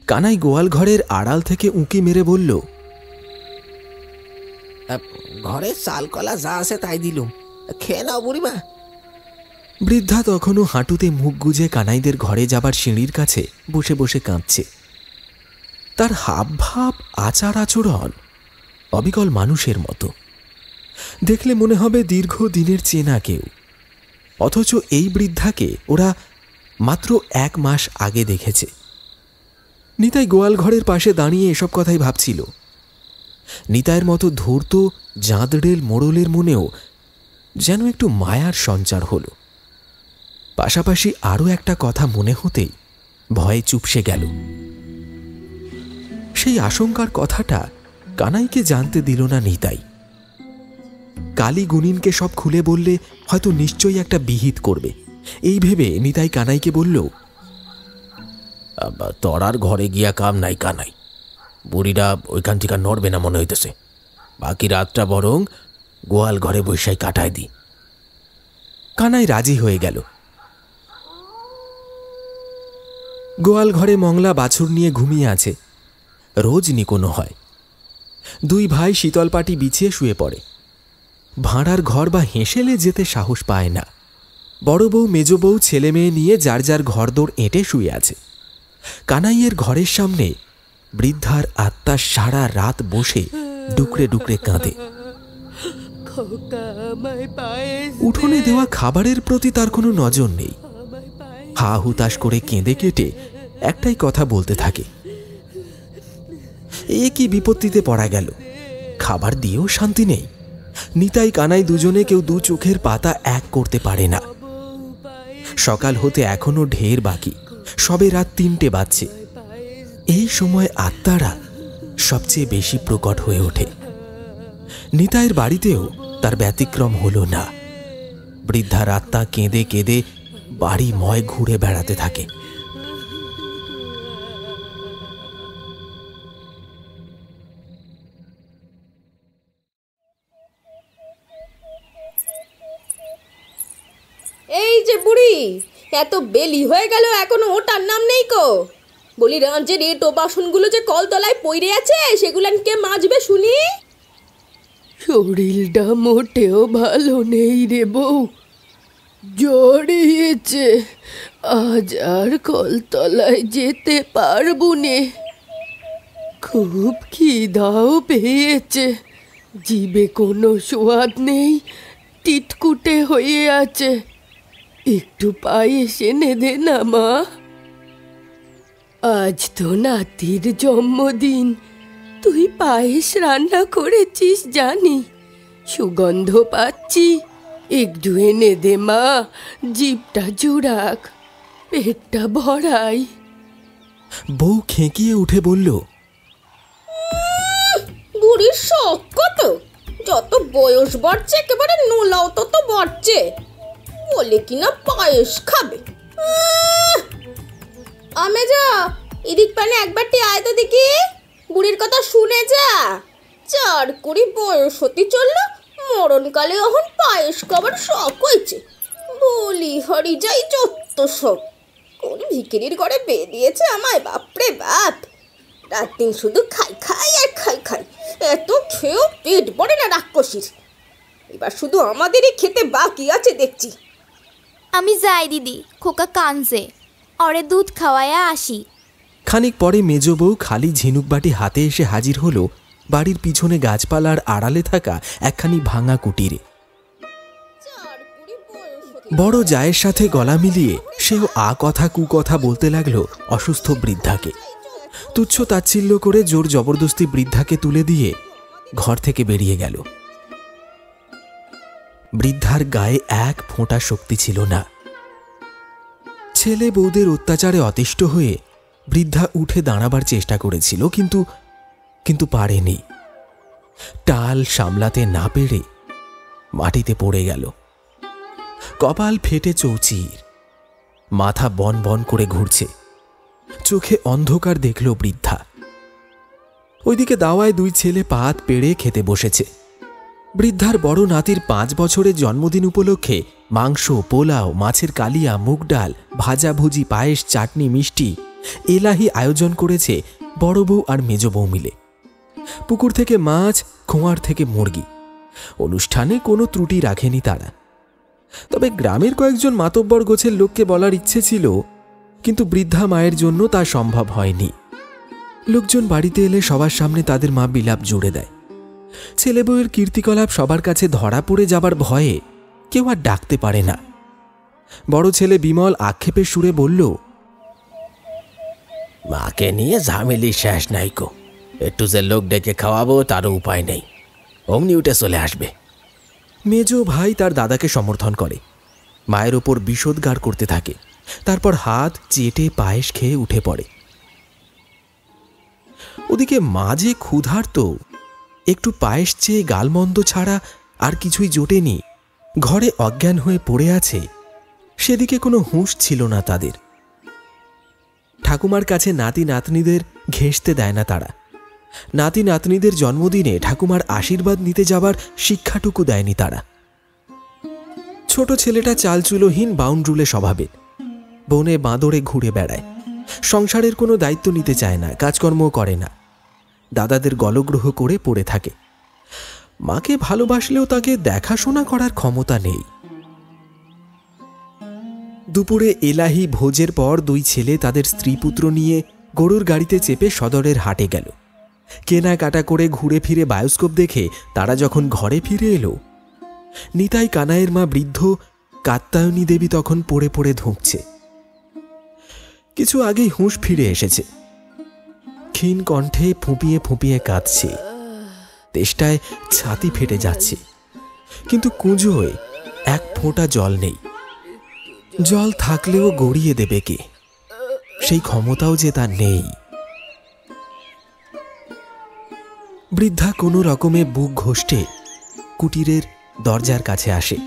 কানাই গোয়াল ঘরের আড়াল থেকে উঁকি মেরে বলল, ঘরে চাল কলা যা আছে তাই দিলুম, খেয়ে নাও বুড়িমা। বৃদ্ধা তখনও হাঁটুতে মুখ গুজে কানাইদের ঘরে যাবার সিঁড়ির কাছে বসে বসে কাঁদছে। তার হাবভাব আচার আচরণ অবিকল মানুষের মতো। দেখলে মনে হবে দীর্ঘদিনের চেনা কেউ, অথচ এই বৃদ্ধাকে ওরা মাত্র 1 মাস আগে দেখেছে। নিতাই গোয়াল ঘরের পাশে দাঁড়িয়ে এসব কথাই ভাবছিল। নিতাইয়ের মতো ধূর্ত জাঁদড়েল মোড়লের মনেও যেন একটু মায়ার সঞ্চার হল। পাশাপাশি আরও একটা কথা মনে হতেই ভয়ে চুপসে গেল। সেই আশঙ্কার কথাটা কানাইকে জানতে দিল না নিতাই। কালী গুনিনকে সব খুলে বললে হয়তো নিশ্চয়ই একটা বিহিত করবে, এই ভেবে নিতাই কানাইকে বলল, তরার ঘরে গিয়া কাম নাই কানাই, বুড়িরা ওইখান থেকে নড়বে না মনে হইতেছে। বাকি রাতটা বরং গোয়াল ঘরে বৈশাই কাটায় দি। কানাই রাজি হয়ে গেল। গোয়াল ঘরে মংলা বাছুর নিয়ে ঘুমিয়ে আছে। রোজ নিকোনো হয়। দুই ভাই শীতল পাটি বিছিয়ে শুয়ে পড়ে। ভাঁড়ার ঘর বা হেঁসেলে যেতে সাহস পায় না। বড় বউ মেজ বউ ছেলে মেয়ে নিয়ে যার যার ঘরদোর এঁটে শুয়ে আছে। কানাইয়ের ঘরের সামনে বৃদ্ধার আত্মা সারা রাত বসে ডুকরে ডুকরে কাঁদে। উঠোনে দেওয়া খাবারের প্রতি তার কোনো নজর নেই। হা হুতাশ করে কেঁদে কেটে একটাই কথা বলতে থাকে, এ কি বিপত্তিতে পড়া গেল, খাবার দিয়েও শান্তি নেই। নিতাই কানাই দুজনে কেউ দু চোখের পাতা এক করতে পারে না। সকাল হতে এখনো ঢের বাকি, সবে রাত 3টে বাজছে। এই সময় আত্মারা সবচেয়ে বেশি প্রকট হয়ে ওঠে। নিতাইয়ের বাড়িতেও তার ব্যতিক্রম হলো না। বৃদ্ধার আত্মা কেঁদে কেঁদে বাড়িময় ঘুরে বেড়াতে থাকে। এই যে বুড়ি, এত বেলি হয়ে গেল এখনো ওটার নাম নেই কো? বলি রাঁধের এটো বাসনগুলো যে কলতলায় পড়ে আছে সেগুলান কে মাজবে শুনি? শরীরটা মোটেও ভালো নেই রে বউ, জড়িয়েছে। আজ আর কলতলায় যেতে পারবো নে। খুব খিদাও পেয়েছে, জিভে কোনো স্বাদ নেই, টিটকুটে হয়ে আছে। একটু পায়েস এনে দে না মা। আজ তো নাতির জন্মদিন, তুই পায়েস রান্না করেছিস জানি, সুগন্ধ পাচ্ছি। একটু এনে দে মা, জিভটা জুড়াক, পেটটা ভরাই। বউ খেঁকিয়ে উঠে বলল, বুড়ির শখ কত, যত বয়স বাড়ছে একেবারে নোলাও তত বাড়ছে। বলে কিনা পায়েস খাবে। আমে যা, এদিক পানে একবারটি আয় তো দেখি, বুড়ির কথা শুনে যা। 4 বয়স হতে চললো, মরণকালে এখন পায়েস খাবার শখ হয়েছে। বলি হরি যাই যত সব, কোন ভিখিরির ঘরে বেয়ে দিয়েছে আমায়, বাপরে বাপ। রাত দিন শুধু খাই খাই আর খাই খাই, এত খেয়েও পেট ভরে না রাক্ষসীর। এবার শুধু আমাদেরই খেতে বাকি আছে দেখছি। আমি যাই দিদি, খোকা কানছে, অরে দুধ খাওয়ায়া আসি। খানিক পরে মেজ বউ খালি ঝিনুক বাটি হাতে এসে হাজির হলো বাড়ির পিছনে গাছপালার আড়ালে থাকা একখানি ভাঙা কুটিরে। বড় জায়ের সাথে গলা মিলিয়ে সেও আ কথা কু কথা বলতে লাগলো অসুস্থ বৃদ্ধাকে। তুচ্ছ তাচ্ছিল্য করে জোর জবরদস্তি বৃদ্ধাকে তুলে দিয়ে ঘর থেকে বেরিয়ে গেল। বৃদ্ধার গায়ে এক ফোঁটা শক্তি ছিল না। ছেলে বউদের অত্যাচারে অতিষ্ঠ হয়ে বৃদ্ধা উঠে দাঁড়াবার চেষ্টা করেছিল, কিন্তু পারেনি। টাল সামলাতে না পেরে মাটিতে পড়ে গেল। কপাল ফেটে চৌচির, মাথা বন বন করে ঘুরছে, চোখে অন্ধকার দেখল বৃদ্ধা। ওইদিকে দাওয়ায় 2 ছেলে পাত পেড়ে খেতে বসেছে। বৃদ্ধার বড় নাতির 5 বছরের জন্মদিন উপলক্ষে মাংস, পোলাও, মাছের কালিয়া, মুগ ডাল, ভাজাভুজি, পায়েস, চাটনি, মিষ্টি এলাহি আয়োজন করেছে বড় বউ আর মেজ বউ মিলে। পুকুর থেকে মাছ, খোঁয়ার থেকে মুরগি। অনুষ্ঠানে কোনো ত্রুটি রাখেনি তারা। তবে গ্রামের কয়েকজন মাতব্বর গোছের লোককে বলার ইচ্ছে ছিল, কিন্তু বৃদ্ধা মায়ের জন্য তা সম্ভব হয়নি। লোকজন বাড়িতে এলে সবার সামনে তাদের মা বিলাপ জুড়ে দেয়। ছেলে বউয়ের কীর্তিকলাপ সবার কাছে ধরা পড়ে যাবার ভয়ে কেউ আর ডাকতে পারে না। বড় ছেলে বিমল আক্ষেপের সুরে বলল, মাকে নিয়ে ঝামেলি শেষ নাই কো, একটু যে লোক ডেকে খাওয়াবো তারও উপায় নেই, অমনি উঠে চলে আসবে। মেজ ভাই তার দাদাকে সমর্থন করে, মায়ের ওপর বিষোদগার করতে থাকে। তারপর হাত চেটে পায়েস খেয়ে উঠে পড়ে। ওদিকে মাঝে ক্ষুধার্ত, একটু পায়েস চেয়ে গালমন্দ ছাড়া আর কিছুই জোটেনি, ঘরে অজ্ঞান হয়ে পড়ে আছে, সেদিকে কোনো হুঁশ ছিল না তাদের। ঠাকুমার কাছে নাতি নাতনিদের ঘেঁষতে দেয় না তারা। নাতি নাতনিদের জন্মদিনে ঠাকুমার আশীর্বাদ নিতে যাবার শিক্ষাটুকু দেয়নি তারা। ছোট ছেলেটা চালচুলোহীন বাউন্ডরুলে স্বভাবের, বনে বাঁদরে ঘুরে বেড়ায়, সংসারের কোনো দায়িত্ব নিতে চায় না, কাজকর্মও করে না, দাদাদের গলগ্রহ করে পড়ে থাকে। মাকে ভালোবাসলেও তাকে দেখাশোনা করার ক্ষমতা নেই। দুপুরে এলাহি ভোজের পর দুই ছেলে তাদের স্ত্রীপুত্র নিয়ে গরুর গাড়িতে চেপে সদরের হাটে গেল। কেনাকাটা করে ঘুরে ফিরে বায়োস্কোপ দেখে তারা যখন ঘরে ফিরে এলো, নিতাই কানাইয়ের মা বৃদ্ধ কাত্যায়নী দেবী তখন পড়ে পড়ে ধুঁকছে। কিছু আগেই হুঁশ ফিরে এসেছে, ক্ষীণ কণ্ঠে ফুঁপিয়ে ফুঁপিয়ে কাঁদছে, তেষ্টায় ছাতি ফেটে যাচ্ছে, কিন্তু কুঁজোয় এক ফোঁটা জল নেই। জল থাকলেও গড়িয়ে দেবে কে, সেই ক্ষমতাও যে তার নেই। বৃদ্ধা কোনো রকমে বুক ঘষ্টে কুটিরের দরজার কাছে আসে,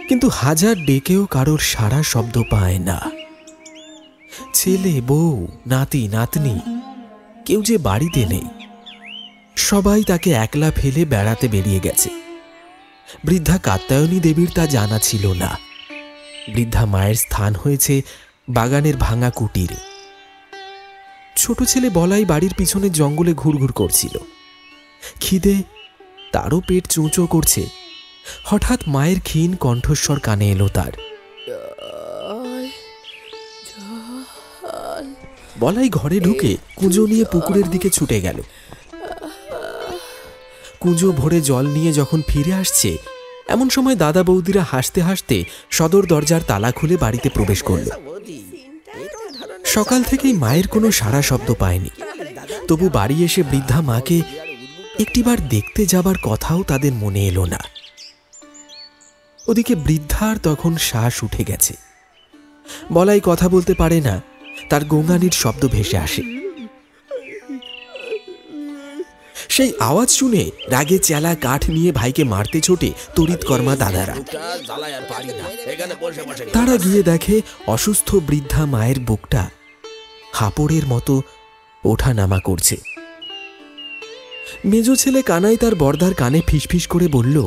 কিন্তু হাজার ডেকেও কারোর সারা শব্দ পায় না। ছেলে, বউ, নাতি নাতনি কেউ যে বাড়িতে নেই, সবাই তাকে একলা ফেলে বেড়াতে বেরিয়ে গেছে। বৃদ্ধা কাত্যায়নী দেবীর তা জানা ছিল না। বৃদ্ধা মায়ের স্থান হয়েছে বাগানের ভাঙা কুটিরে। ছোট ছেলে বলাই বাড়ির পিছনে জঙ্গলে ঘুরঘুর করছিল। খিদে তারও পেট চোঁচো করছে। হঠাৎ মায়ের ক্ষীণ কণ্ঠস্বর কানে এলো তার। বলাই ঘরে ঢুকে কুঁজো নিয়ে পুকুরের দিকে ছুটে গেল। কুঁজো ভরে জল নিয়ে যখন ফিরে আসছে, এমন সময় দাদা বৌদিরা হাসতে হাসতে সদর দরজার তালা খুলে বাড়িতে প্রবেশ করল। সকাল থেকেই মায়ের কোনো সাড়া শব্দ পায়নি, তবু বাড়ি এসে বৃদ্ধা মাকে একটিবার দেখতে যাবার কথাও তাদের মনে এলো না। ওদিকে বৃদ্ধার তখন শ্বাস উঠে গেছে। বলাই কথা বলতে পারে না, তার গোঙানির শব্দ ভেসে আসে। সেই আওয়াজ শুনে রাগে চেলা কাঠ নিয়ে ভাইকে মারতে ছোটে তড়িৎকর্মা দাদারা। তারা গিয়ে দেখে অসুস্থ বৃদ্ধা মায়ের বুকটা হাঁপড়ের মতো ওঠা নামা করছে। মেজো ছেলে কানাই তার বর্দার কানে ফিসফিস করে বলল,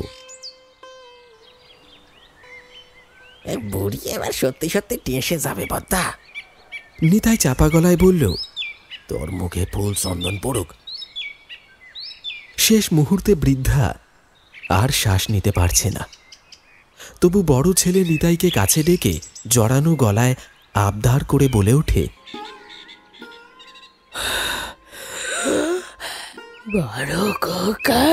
বুড়ি এবার সত্যি সত্যি টেসে যাবে বদ্দা। নিতাই চাপা গলায় বলল, তোর মুখে ফুল চন্দন পড়ুক। শেষ মুহূর্তে বৃদ্ধা আর শ্বাস নিতে পারছে না। তবু বড় ছেলে নিতাইকে কাছে ডেকে জড়ানো গলায় আবদার করে বলে ওঠে, বড় খোকা,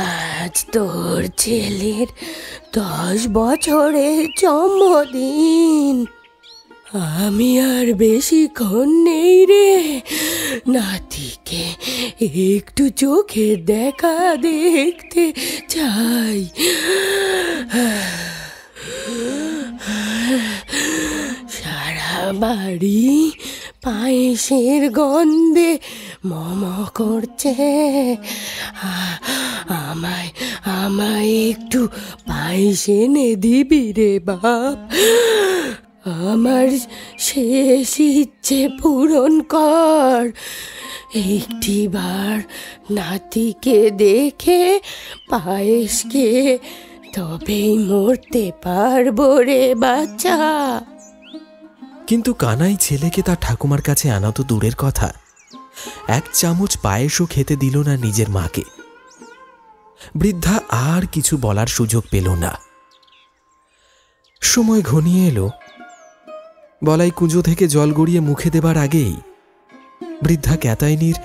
আজ তোর ছেলের 10 বছরের জন্মদিন। আমি আর বেশিক্ষণ নেই রে, নাতিকে একটু চোখের দেখা দেখতে চাই। সারা বাড়ি পায়েসের গন্ধে মম করছে। আমায় একটু পায়েস এনে দিবি রে বাপ। আমার শেষ ইচ্ছে পূরণ কর। একটিবার নাতিকে দেখে পায়েস খেয়ে তবেই মরতে পারবো রে বাচ্চা। কিন্তু কানাই ছেলেকে তার ঠাকুমার কাছে আনা তো দূরের কথা, 1 চামচ পায়েসও খেতে দিল না নিজের মাকে। বৃদ্ধা আর কিছু বলার সুযোগ পেল না। সময় ঘনিয়ে এলো। বলাই কুঁজো থেকে জল গড়িয়ে মুখে দেবার আগেই বৃদ্ধা কাত্যায়নীর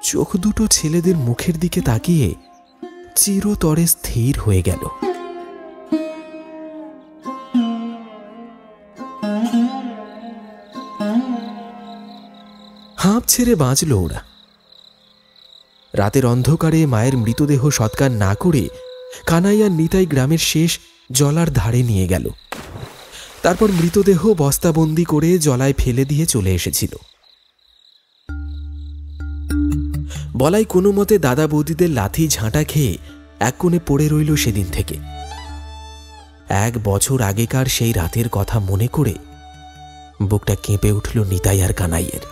চোখ দুটো ছেলেদের মুখের দিকে তাকিয়ে চিরতরে স্থির হয়ে গেল। হাঁপ ছেড়ে বাঁচল ওরা। রাতের অন্ধকারে মায়ের মৃতদেহ সৎকার না করে কানাই আর নিতাই গ্রামের শেষ জলার ধারে নিয়ে গেল। তারপর মৃতদেহ বস্তাবন্দি করে জলায় ফেলে দিয়ে চলে এসেছিল। বলাই কোনো মতে দাদা বৌদিদের লাথি ঝাঁটা খেয়ে এক কোণে পড়ে রইল সেদিন থেকে। 1 বছর আগেকার সেই রাতের কথা মনে করে বুকটা কেঁপে উঠল নিতাই আর কানাইয়ের।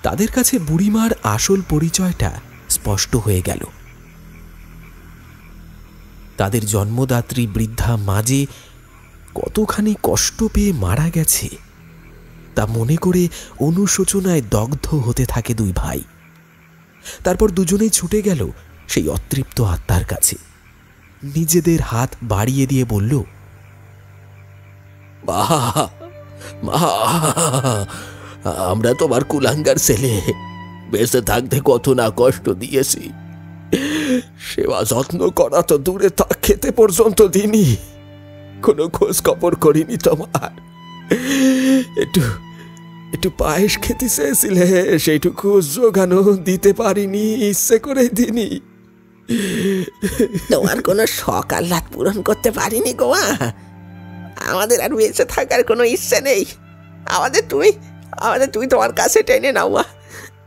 তাদের কাছে বুড়িমার আসল পরিচয়টা স্পষ্ট হয়ে গেল। তাদের জন্মদাত্রী বৃদ্ধা মাঝে কতখানি কষ্ট পেয়ে মারা গেছে তা মনে করে অনুশোচনায় দগ্ধ হতে থাকে 2 ভাই। তারপর দুজনেই ছুটে গেল সেই অতৃপ্ত আত্মার কাছে, নিজেদের হাত বাড়িয়ে দিয়ে বলল, মা, আমরা তোমার কুলাঙ্গার ছেলে, বেঁচে থাকতে কত না কষ্ট দিয়েছি। সেবা যত্ন করা তো দূরে থাক, খেতে পর্যন্ত দিনি, কোনো খোঁজ খবর করিনি তোমার। একটু পায়েস খেতে চেয়েছিলে, সেইটুকু জোগানো দিতে পারিনি, ইচ্ছে করে দিনি। তোমার কোনো শখ আহ্লাদ পূরণ করতে পারিনি গো মা। আমাদের আর বেঁচে থাকার কোনো ইচ্ছে নেই। আমাদের তুমি তোমার কাছে টেনে নাও মা,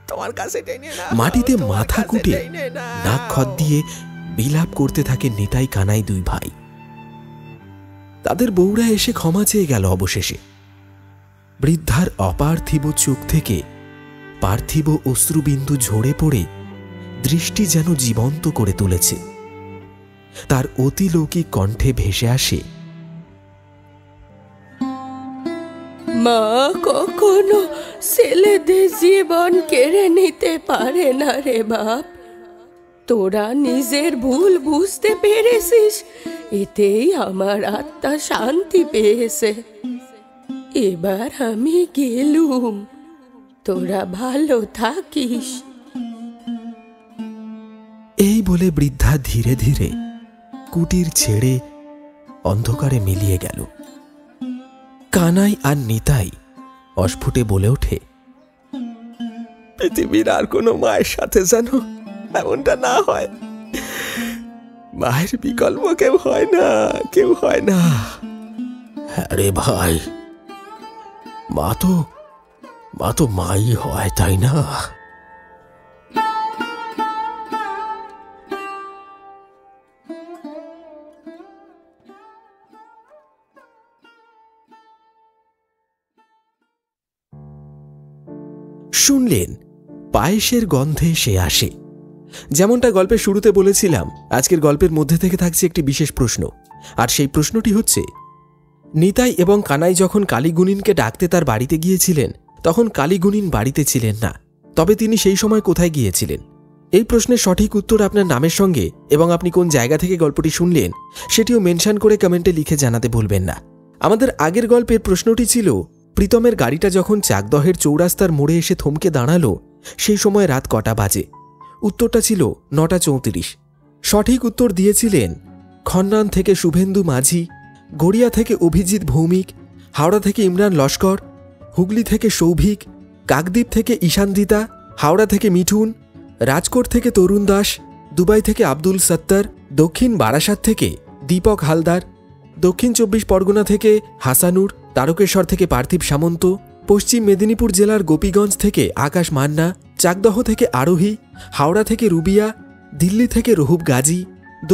তোমার কাছে টেনে নাও। মাটিতে মাথা কুটে নাক খত দিয়ে বিলাপ করতে থাকে নিতাই কানাই 2 ভাই। তাদের বউরা এসে ক্ষমা চেয়ে গেল অবশেষে। বৃদ্ধার অপার্থিব চোখ থেকে পার্থিব অশ্রুবিন্দু ঝরে পড়ে দৃষ্টি যেন জীবন্ত করে তুলেছে। তার অতিলৌকিক কণ্ঠে ভেসে আসে, মা কখনো ছেলেদের জীবন কেড়ে নিতে পারে না রে বাপ। তোরা নিজের ভুল বুঝতে পেরেছিস, এতেই আমার আত্মা শান্তি পেয়েছে। এবার আমি গেলুম, তোরা ভালো থাকিস। এই বলে বৃদ্ধা ধীরে ধীরে কুটির ছেড়ে অন্ধকারে মিলিয়ে গেল। কানাই আর নিতাই অস্ফুটে বলে ওঠে, পৃথিবীর আর কোনো মায়ের সাথে যেন এমনটা না হয়। মায়ের বিকল্প কেউ হয় না, কেউ হয় না। আরে ভাই, মা তো মাই হয়, তাই না? শুনলেন পায়েসের গন্ধে সে আসে। যেমনটা গল্পের শুরুতে বলেছিলাম, আজকের গল্পের মধ্যে থেকে থাকছে একটি বিশেষ প্রশ্ন, আর সেই প্রশ্নটি হচ্ছে, নিতাই এবং কানাই যখন কালীগুণিনকে ডাকতে তার বাড়িতে গিয়েছিলেন তখন কালীগুণিন বাড়িতে ছিলেন না, তবে তিনি সেই সময় কোথায় গিয়েছিলেন? এই প্রশ্নের সঠিক উত্তর আপনার নামের সঙ্গে এবং আপনি কোন জায়গা থেকে গল্পটি শুনলেন সেটিও মেনশন করে কমেন্টে লিখে জানাতে ভুলবেন না। আমাদের আগের গল্পের প্রশ্নটি ছিল, প্রীতমের গাড়িটা যখন চাকদহের চৌরাস্তার মোড়ে এসে থমকে দাঁড়ালো সেই সময় রাত কটা বাজে? উত্তরটা ছিল 9:34। সঠিক উত্তর দিয়েছিলেন খন্নান থেকে শুভেন্দু মাঝি, গড়িয়া থেকে অভিজিৎ ভৌমিক, হাওড়া থেকে ইমরান লস্কর, হুগলি থেকে সৌভিক, কাকদ্বীপ থেকে ঈশানদিতা, হাওড়া থেকে মিঠুন, রাজকোট থেকে তরুণ দাস, দুবাই থেকে আব্দুল সত্তর, দক্ষিণ বারাসাত থেকে দীপক হালদার, দক্ষিণ 24 পরগনা থেকে হাসানুর, তারকেশ্বর থেকে পার্থিব সামন্ত, পশ্চিম মেদিনীপুর জেলার গোপীগঞ্জ থেকে আকাশ মান্না, চাকদহ থেকে আরোহী, হাওড়া থেকে রুবিয়া, দিল্লি থেকে রহুব গাজী,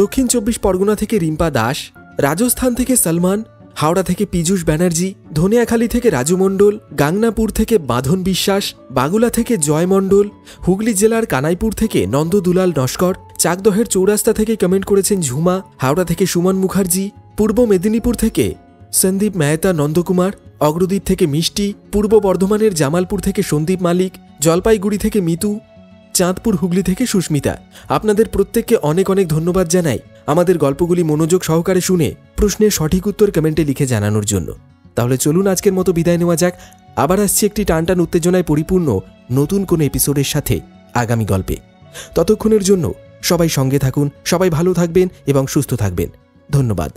দক্ষিণ 24 পরগনা থেকে রিম্পা দাস, রাজস্থান থেকে সলমান, হাওড়া থেকে পীযূষ ব্যানার্জি, ধনিয়াখালী থেকে রাজু মণ্ডল, গাংনাপুর থেকে বাঁধন বিশ্বাস, বাগুলা থেকে জয় মণ্ডল, হুগলি জেলার কানাইপুর থেকে নন্দ দুলাল নস্কর, চাকদহের চৌরাস্তা থেকে কমেন্ট করেছেন ঝুমা, হাওড়া থেকে সুমন মুখার্জি, পূর্ব মেদিনীপুর থেকে সন্দীপ মেহতা নন্দকুমার, অগ্রদ্বীপ থেকে মিষ্টি, পূর্ব বর্ধমানের জামালপুর থেকে সন্দীপ মালিক, জলপাইগুড়ি থেকে মিতু, চাঁদপুর হুগলি থেকে সুস্মিতা। আপনাদের প্রত্যেককে অনেক অনেক ধন্যবাদ জানাই আমাদের গল্পগুলি মনোযোগ সহকারে শুনে প্রশ্নের সঠিক উত্তর কমেন্টে লিখে জানানোর জন্য। তাহলে চলুন আজকের মতো বিদায় নেওয়া যাক। আবার আসছি একটি টানটান উত্তেজনায় পরিপূর্ণ নতুন কোনো এপিসোডের সাথে আগামী গল্পে। ততক্ষণের জন্য সবাই সঙ্গে থাকুন, সবাই ভালো থাকবেন এবং সুস্থ থাকবেন। ধন্যবাদ।